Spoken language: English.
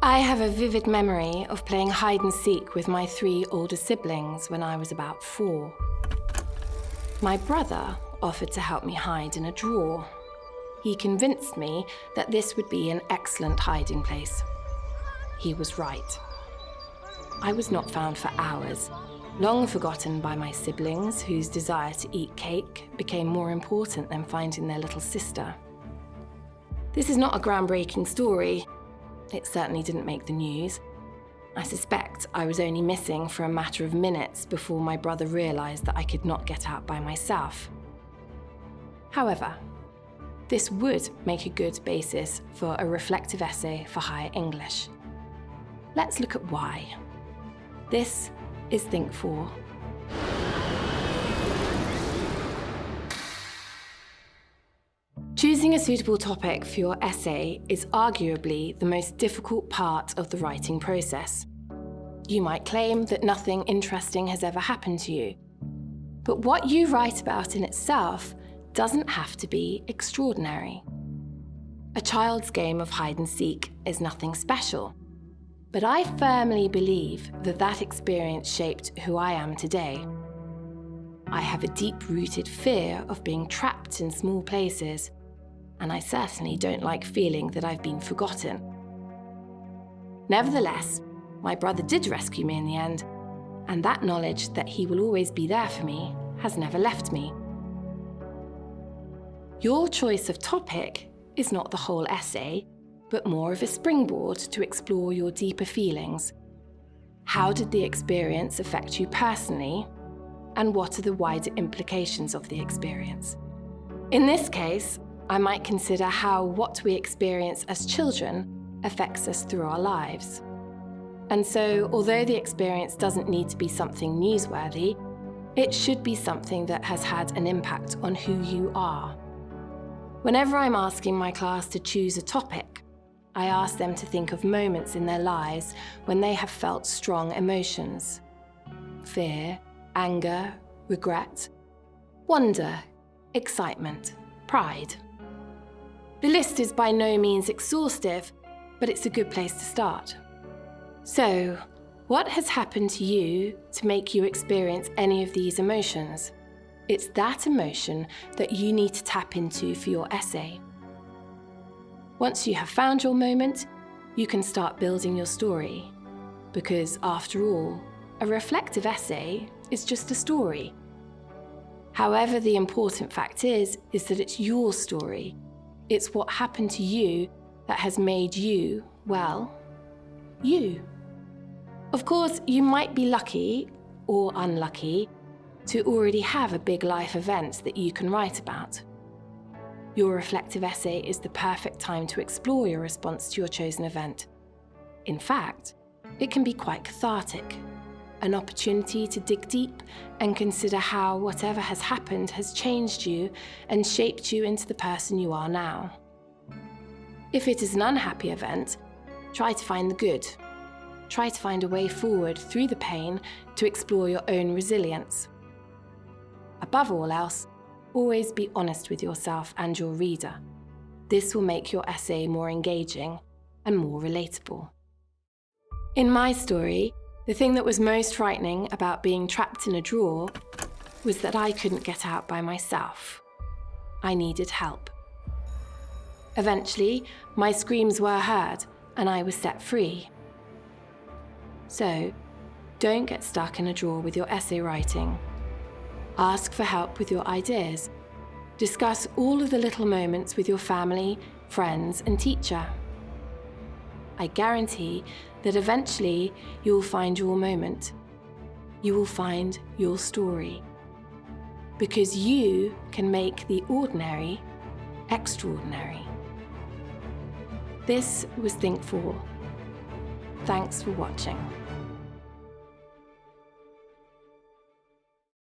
I have a vivid memory of playing hide and seek with my 3 older siblings when I was about 4. My brother offered to help me hide in a drawer. He convinced me that this would be an excellent hiding place. He was right. I was not found for hours, long forgotten by my siblings whose desire to eat cake became more important than finding their little sister. This is not a groundbreaking story. It certainly didn't make the news. I suspect I was only missing for a matter of minutes before my brother realised that I could not get out by myself. However, this would make a good basis for a reflective essay for higher English. Let's look at why. This is Think 4. Choosing a suitable topic for your essay is arguably the most difficult part of the writing process. You might claim that nothing interesting has ever happened to you, but what you write about in itself doesn't have to be extraordinary. A child's game of hide and seek is nothing special, but I firmly believe that that experience shaped who I am today. I have a deep-rooted fear of being trapped in small places, and I certainly don't like feeling that I've been forgotten. Nevertheless, my brother did rescue me in the end, and that knowledge that he will always be there for me has never left me. Your choice of topic is not the whole essay, but more of a springboard to explore your deeper feelings. How did the experience affect you personally, and what are the wider implications of the experience? In this case, I might consider how what we experience as children affects us through our lives. And so, although the experience doesn't need to be something newsworthy, it should be something that has had an impact on who you are. Whenever I'm asking my class to choose a topic, I ask them to think of moments in their lives when they have felt strong emotions. Fear, anger, regret, wonder, excitement, pride. The list is by no means exhaustive, but it's a good place to start. So, what has happened to you to make you experience any of these emotions? It's that emotion that you need to tap into for your essay. Once you have found your moment, you can start building your story. Because after all, a reflective essay is just a story. However, the important fact is that it's your story. It's what happened to you that has made you, well, you. Of course, you might be lucky or unlucky to already have a big life event that you can write about. Your reflective essay is the perfect time to explore your response to your chosen event. In fact, it can be quite cathartic, an opportunity to dig deep and consider how whatever has happened has changed you and shaped you into the person you are now. If it is an unhappy event, try to find the good. Try to find a way forward through the pain to explore your own resilience. Above all else, always be honest with yourself and your reader. This will make your essay more engaging and more relatable. In my story, the thing that was most frightening about being trapped in a drawer was that I couldn't get out by myself. I needed help. Eventually, my screams were heard and I was set free. So, don't get stuck in a drawer with your essay writing. Ask for help with your ideas. Discuss all of the little moments with your family, friends, and teacher. I guarantee that eventually you will find your moment. You will find your story. Because you can make the ordinary extraordinary. This was Think 4. Thanks for watching.